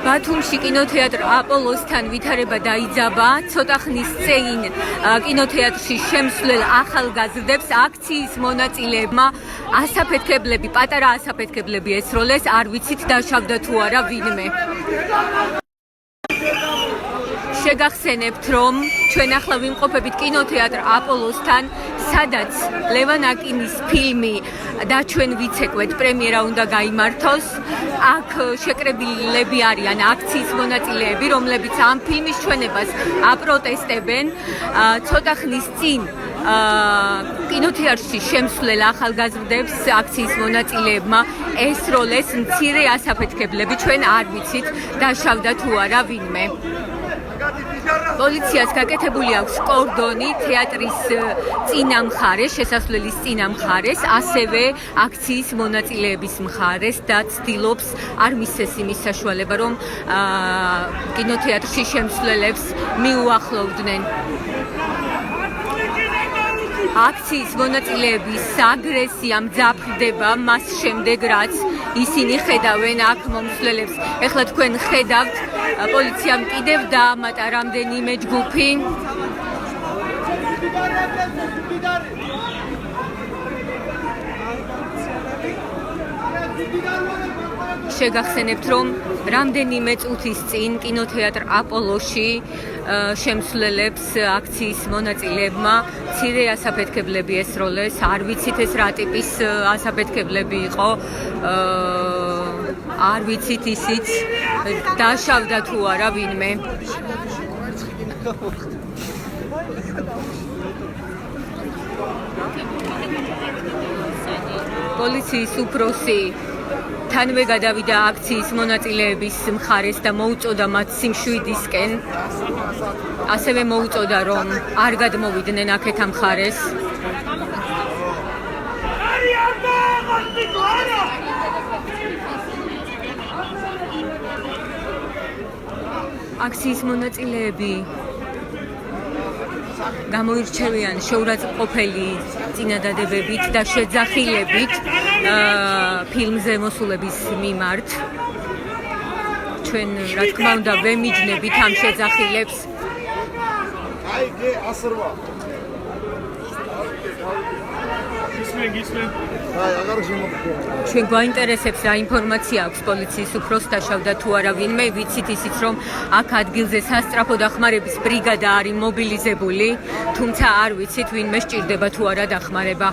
ბათუმში კინოთეატრ აპოლოსთან ვითარება დაიძაბა. ცოტა ხნის წინ კინოთეატრში შემსვლელ ახალგაზრდებს აქციის მონაწილეებმა ასაფეთქებლები, პატარა ასაფეთქებლები ესროლეს, არ ვიცით დაშავდა თუ არა ვინმე. შეგახსენებთ, რომ ჩვენ ახლა ვიმყოფებით კინოთეატრ აპოლოსთან, სადაც ლევან აკინის ფილმი და ჩვენ ვიცეკვეთ პრემიერა უნდა გაიმართოს. აქ შეკრებილები არიან აქციის მონაწილეები, რომლებიც ამ ფილმის ჩვენებას აპროტესტებენ. ცოტა ხნის წინ კინოთეატრში შემსვლელ ახალგაზრდებს აქციის მონაწილეებმა ესროლეს მცირე ასაფეთქებლები, ჩვენ არ ვიცით დაშავდა თუ არა ვინმე. პოლიციას გაკეთებული აქვს კორდონი თეატრის წინა მხარეს, შესასვლელის წინა მხარეს, ასევე აქციის მონაწილეების მხარეს და ცდილობს არ მისცეს იმის საშუალება, რომ კინოთეატრში შემსვლელებს მიუახლოვდნენ. აქციის მონაწილეების აგრესია მძაფრდება მას შემდეგ, რაც ისინი ხედავენ აქ მომსვლელებს. ეხლა თქვენ ხედავთ, პოლიციამ კიდევ დაამატა რამდენიმე ჯგუფი. შეგახსენებთ, რომ რამდენიმე წუთის წინ კინოთეატრ აპოლოში შემსვლელებს აქციის მონაწილეებმა მცირე ასაფეთქებლები ესროლეს. არ ვიცით ეს რა ტიპის ასაფეთქებლები იყო, არ ვიცით ისიც დაშავდა თუ არა ვინმე. პოლიციის უფროსი თანვე გადავიდა აქციის მონაწილეების მხარეს და მოუწოდა მათ სიმშვიდისკენ. ასევე მოუწოდა, რომ არ გადმოვიდნენ აქეთ ამ მხარეს. აქციის მონაწილეები გამოირჩევიან შეურაცხყოფელი წინადადებებით და შეძახილებით ფილმზე მოსულების მიმართ. ჩვენ რა თქმა უნდა ვემიჯნებით ამ შეძახილებს. ჩვენ გვაინტერესებს რა ინფორმაცია აქვს პოლიციის უფროსს, დაშავდა თუ არა ვინმე. ვიცით ისიც, რომ აქ ადგილზე სასწრაფო დახმარების ბრიგადა არის მობილიზებული, თუმცა არ ვიცით ვინმე სჭირდება თუ არა დახმარება.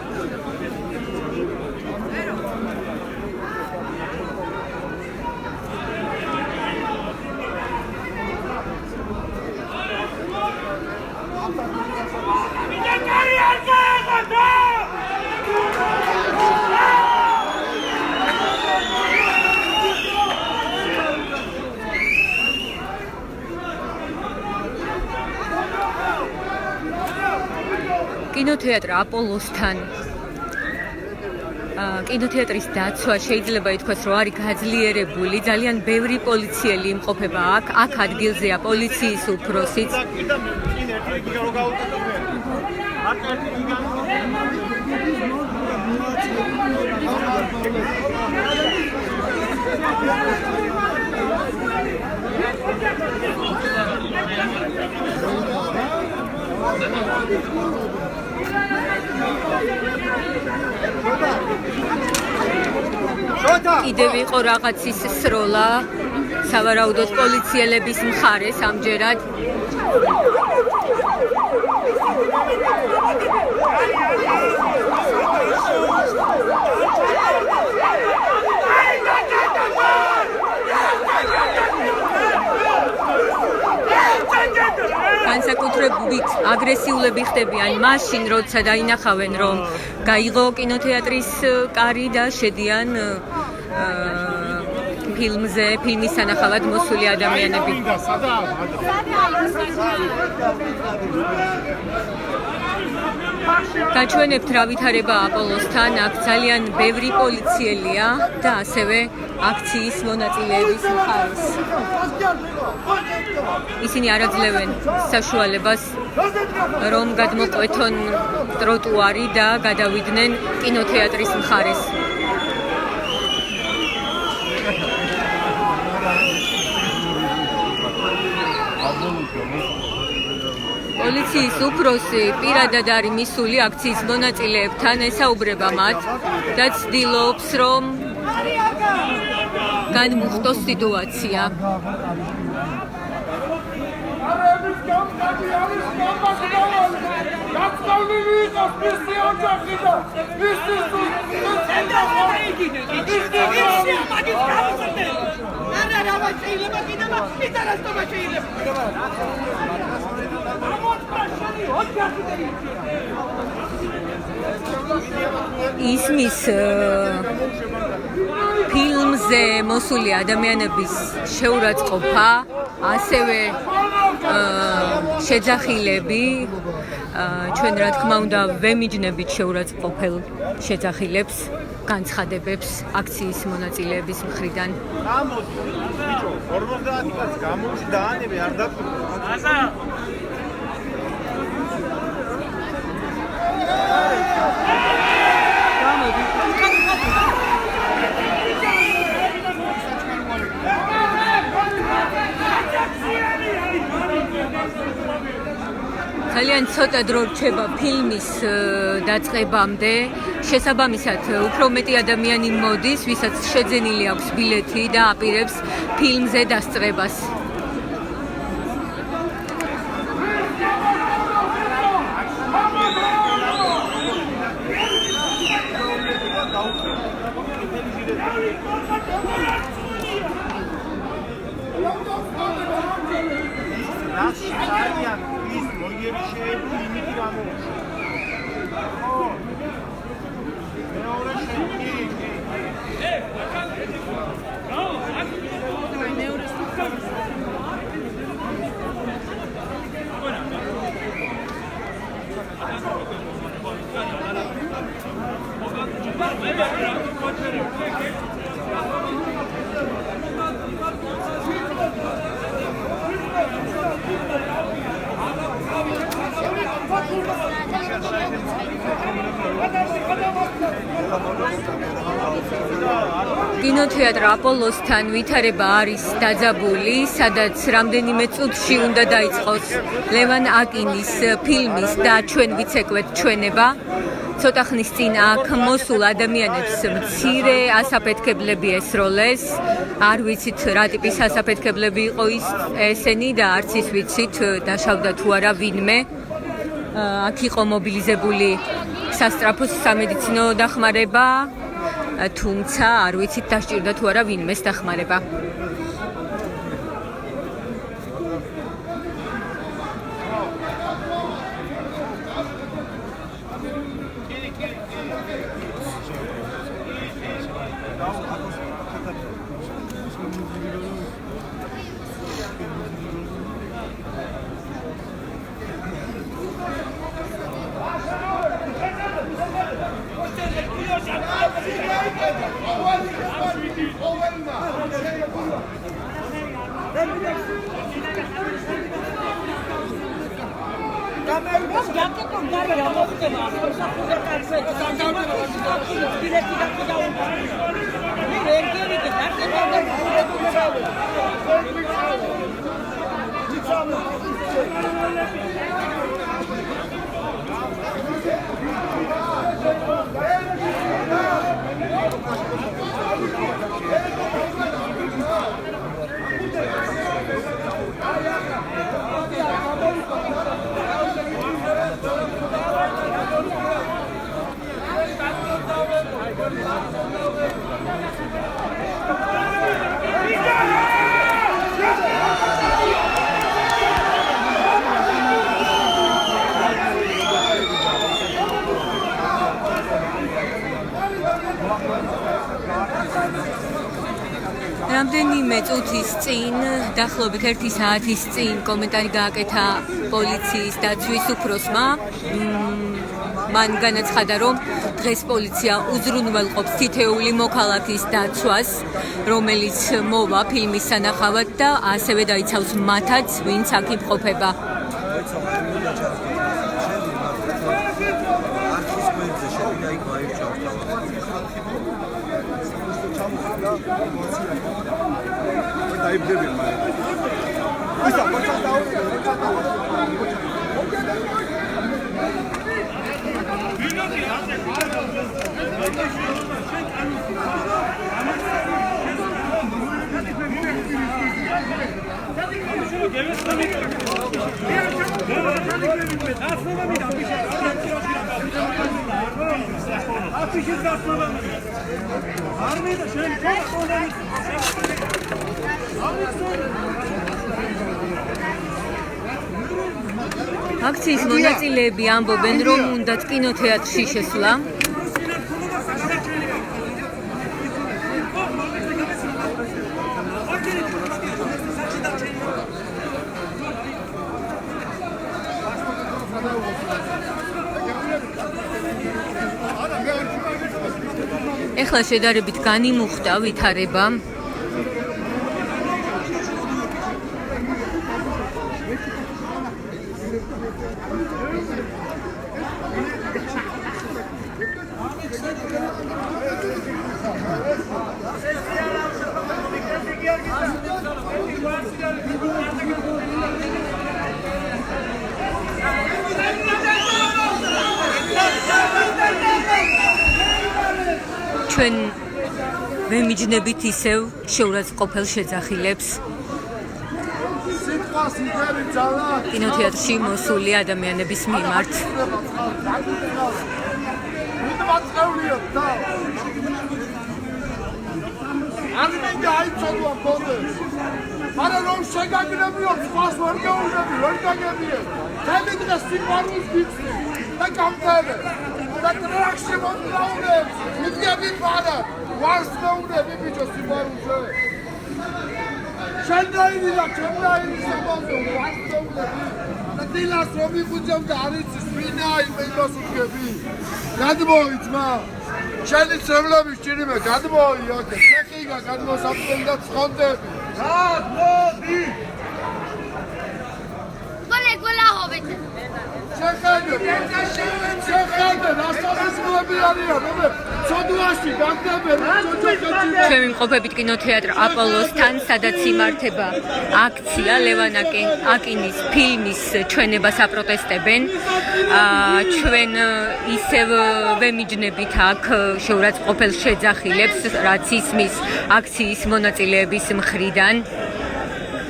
კინოთეატრ აპოლოსთან კინოთეატრის დაცვა შეიძლება ითქვას, რომ არის გაძლიერებული. ძალიან ბევრი პოლიციელი იმყოფება აქ. აქ ადგილზეა პოლიციის უფროსიც. კიდევ იყო რაღაცის სროლა, სავარაუდოდ პოლიციელების მხარეს ამჯერად. განსაკუთრებით აგრესიულები ხდებიან მაშინ, როცა დაინახავენ, რომ გაიღო კინოთეატრის კარი და შედიან ფილმის სანახავად მოსული ადამიანები. გაჩვენებთ რა ვითარება აპოლოსთან. აქ ძალიან ბევრი პოლიციელია და ასევე აქციის მონაწილეების მხარეს. ისინი არ აძლევენ საშუალებას, რომ გადმოყვეთონ ტროტუარი და გადავიდნენ კინოთეატრის მხარეს. პოლიციის უფროსი პირადად არის მისული აქციის მონაწილეებთან ესაუბრება მათ და ცდილობს რომ განმუხტოს სიტუაცია. ისმის ფილმზე მოსული ადამიანების შეურაცხყოფა, ასევე შეძახილები, ჩვენ რა თქმა უნდა ვემიჯნებით შეურაცხყოფელ შეძახილებს, განცხადებებს აქციის მონაწილეების მხრიდან. გამოდი, ბიჭო, 50 კაცი გამოდი დაანებე არ დაგვრჩა. ძალიან ცოტა დრო რჩება ფილმის დაწყებამდე. შესაბამისად, უფრო მეტი ადამიანი მოდის, ვისაც შეძენილი აქვს ბილეთი და აპირებს ფილმზე დასწრებას. კინოთეატრ აპოლოსთან ვითარება არის დაძაბული, სადაც რამდენიმე წუთში უნდა დაიწყოს ლევან აკინის ფილმის და ჩვენ ვიცეკვეთ ჩვენება. ცოტა ხნის წინ აქ მოსულ ადამიანებს მცირე ასაფეთქებლები ესროლეს. არ ვიცით რა ტიპის ასაფეთქებლები იყო ესენი და არც ის ვიცით დაშავდა თუ არა ვინმე. აქ იყო მობილიზებული სასწრაფო სამედიცინო დახმარება, თუმცა არ ვიცით დასჭირდა თუ არა ვინმეს დახმარება. რამდენიმე წუთის წინ, დაახლოებით 1 საათის წინ კომენტარი გააკეთა პოლიციის დაცვის უფროსმა. მან განაცხადა, რომ დღეს პოლიცია უზრუნველყოფს თითეული მოქალაქის დაცვას, რომელიც მოვა ფილმის სანახავად და ასევე დაიცავს მათაც, ვინც აქ იმყოფება. აქციის მონაწილეები ამბობენ, რომ უნდათ კინოთეატრში შესვლა. ეხლა შედარებით განიმუხტა ვითარება. ჩვენ ვემიჯნებით ისევ შეურაცხყოფელ შეძახილებს კინოთეატრში მოსული ადამიანების მიმართ. არა რომ შეგაგნებიო სხვას ვერ გაუნები ვერ გაგებიე თემი დღეს სიყვარულს ვიცი და გამწევე და ტრაქში მომდაუნებს მიგებით არა ვარს მეუნები ბიჭო სიყვარულზე შენდაინი და ჩემდაინი საბავშვო ვარს მეუნები და დილას რომ იხუძებ და არიცის ვინაი პენდოს უდგები გადმოი ძმა შენი ცემლების ჭირიმე გადმოი აქ შეხიგა გადმოსაფრთხო და ცხონდები გადმოდი გოლა ჰობეთ შეხედე რასტავსები არიან მე ცოდვაში გაგდებენ ჩვენ ვიმყოფებით კინოთეატრ აპოლოსთან, სადაც იმართება აქცია ლევან აკინის ფილმის ჩვენებას აპროტესტებენ. ჩვენ ისევ ვემიჯნებით აქ შეურაცხყოფელ შეძახილებს, რაც ისმის აქციის მონაწილეების მხრიდან.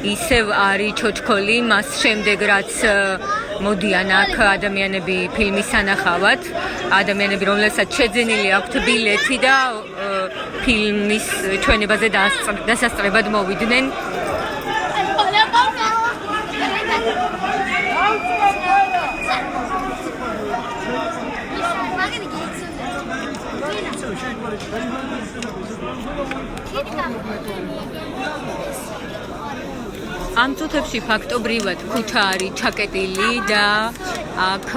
ისევ არის ჩოჩქოლი, მას შემდეგ რაც მოდიან აქ ადამიანები ფილმის სანახავად, ადამიანები, რომლებსაც შეძენილი აქვთ ბილეთი და ფილმის ჩვენებაზე დასასწრებად მოვიდნენ. ამ წუთებში ფაქტობრივად ქუჩა არის ჩაკეტილი და აქ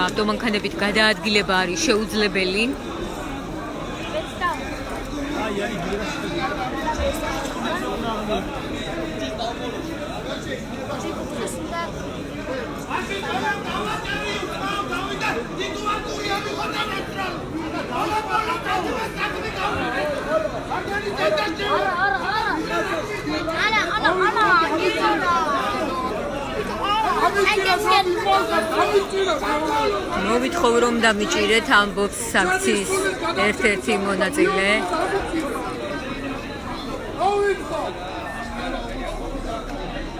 ავტომანქანებით გადაადგილება არის შეუძლებელი. მოვითხოვ რომ დამიჭირეთ, ამბობს აქციის ერთ-ერთი მონაწილე.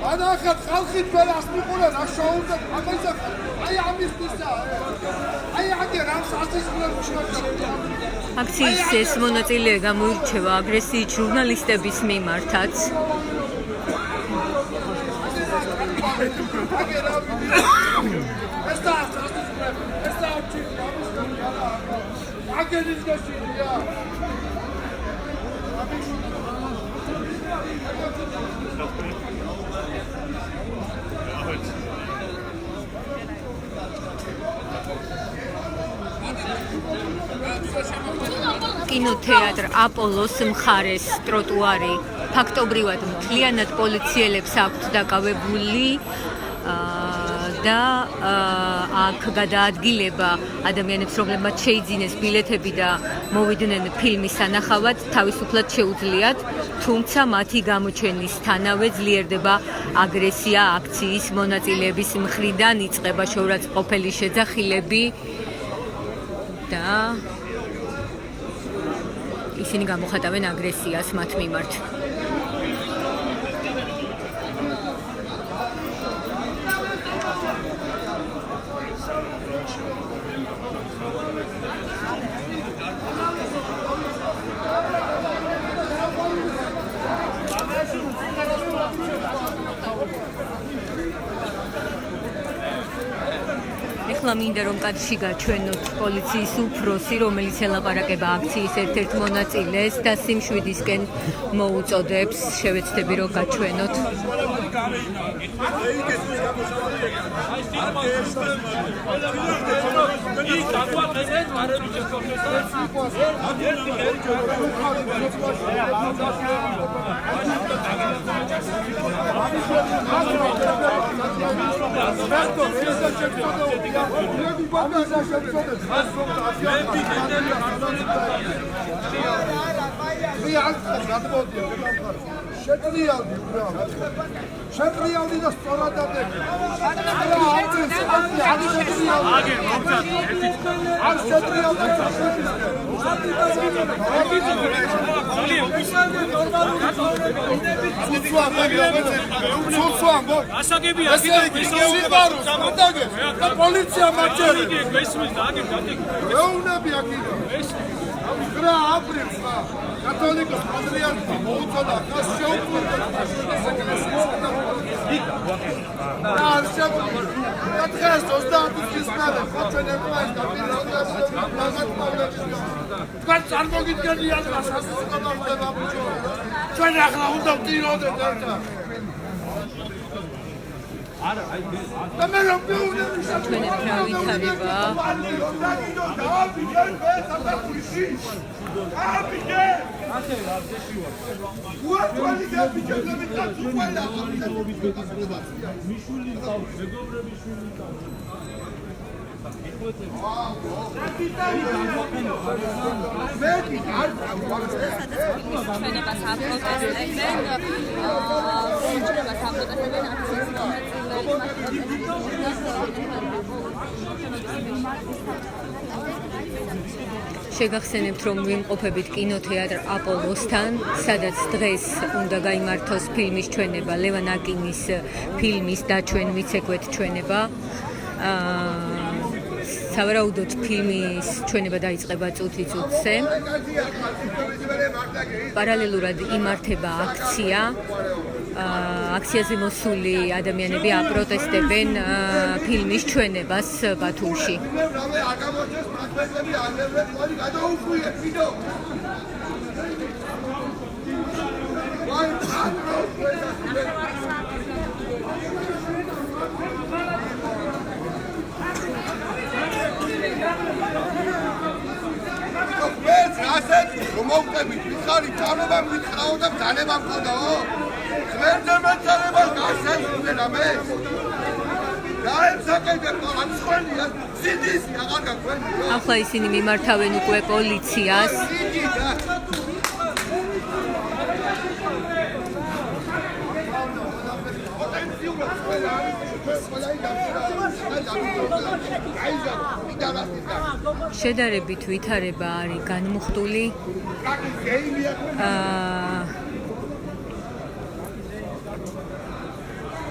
ანახეთ ხალხი თველას მიყურენ აშაულზე ამისა აი ამის ისა აი აგერ ამ სასწრაფო შეჭრა აქციის ეს მონაწილე გამოირჩევა აგრესიით ჟურნალისტების მიმართაც. კინოთეატრ აპოლოს მხარეს ტროტუარი ფაქტობრივად მთლიანად პოლიციელებს აქვთ დაკავებული და აქ გადაადგილება ადამიანებს, რომლებმაც შეიძინეს ბილეთები და მოვიდნენ ფილმის სანახავად, თავისუფლად შეუძლიათ, თუმცა მათი გამოჩენისთანავე ძლიერდება აგრესია აქციის მონაწილეების მხრიდან, იწყება შეურაცხმყოფელი შეძახილები და ისინი გამოხატავენ აგრესიას მათ მიმართ. ეხლა მინდა რომ კადრში გაჩვენოთ პოლიციის უფროსი, რომელიც ელაპარაკება აქციის ერთ-ერთ მონაწილეს და სიმშვიდისკენ მოუწოდებს. შევეცდები რომ გაჩვენოთ. შეტრიალდი და სწორად დადები. პოლიცია მაჩერე. ეუნები აქიო. რა აპრილს რა. კათოლიკოს პატრიარქმა მოუწოდა ხას შეუქმნა და დღეს 30 წლის მერე ხოჩენ ეკვლას და თქვენ წარმოგიდგენიათ რა სასწაულდება ბიჭო. ჩვენ ახლა უნდა ვტიროდეთ ერთად. და მე რომ მეუბნები ჩვენეთ რა ვითარება. შეგახსენებთ, რომ ვიმყოფებით კინოთეატრ აპოლოსთან, სადაც დღეს უნდა გაიმართოს ფილმის ჩვენება, ლევან აკინის ფილმის და ჩვენ ვიცეკვეთ ჩვენება. სავარაუდოდ ფილმის ჩვენება დაიწყება წუთი-წუთზე. პარალელურად იმართება აქცია. აქციაზე მოსული ადამიანები აპროტესტებენ ფილმის ჩვენებას ბათუმში. მომხდებით, ვიხარი ჩანობა მითხრაო და ძალება მქონდაო. ღმერთზე მეცალება გასცემდნენ ამე. დაემსაკეთებ ამ სხვენია, სიდისი აღარ გაგვენიო. ახლა ისინი მიმართავენ უკვე პოლიციას. შედარებით ვითარება არის განმუხტული.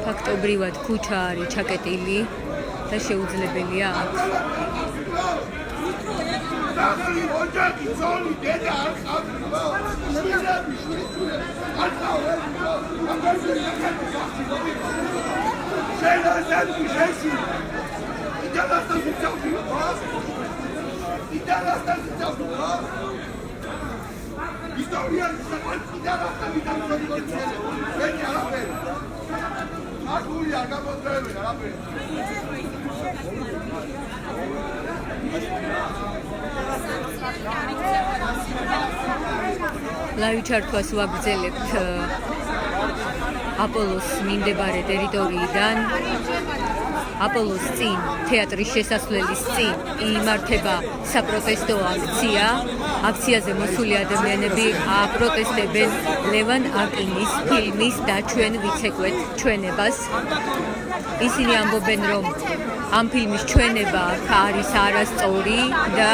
ფაქტობრივად ქუჩა არის ჩაკეტილი და შეუძლებელია აქ. ლაივ ჩართვას ვაგრძელებთ აპოლოს მიმდებარე ტერიტორიიდან. აპოლოს წინ, თეატრის შესასვლელის წინ იმართება საპროტესტო აქცია. აქციაზე მოსული ადამიანები აპროტესტებენ ლევან აკინის ფილმის „დაჩვენ ვიცეკვეთ ჩვენებას“. ისინი ამბობენ, რომ ამ ფილმის ჩვენება არის არასწორი და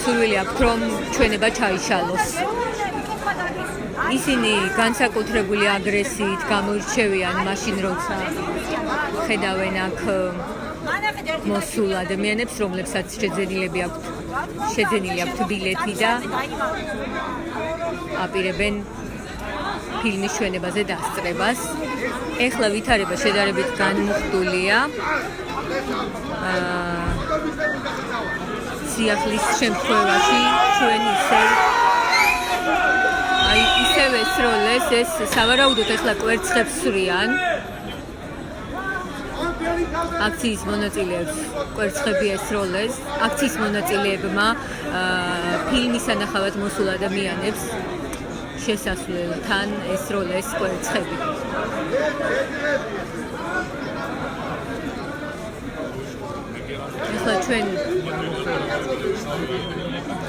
სურვილი აქვთ, რომ ჩვენება ჩაიშალოს. ისინი განსაკუთრებული აგრესიით გამოირჩევიან მაშინ, როცა ხედავენ აქ მოსულ ადამიანებს, რომლებსაც შეძენილი აქვთ ბილეთი და აპირებენ ფილმის ჩვენებაზე დასწრებას. ეხლა ვითარება შედარებით განმუხტულია. სიახლის შემთხვევაში ჩვენ ისევე სროლეს ეს სავარაუდოდ ეხლა კვერცხებს სვრიან. აქციის მონაწილეებს კვერცხები ესროლეს. აქციის მონაწილეებმა ფილმის ანახავად მოსულ ადამიანებს შესასვლელთან ესროლეს კვერცხები. ეხლა ჩვენ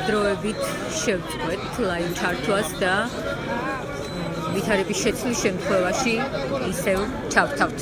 დროებით შევწყვეტ ლაივ ჩართვას და ვითარების შეცვლის შემთხვევაში ისევ ჩავთავთ.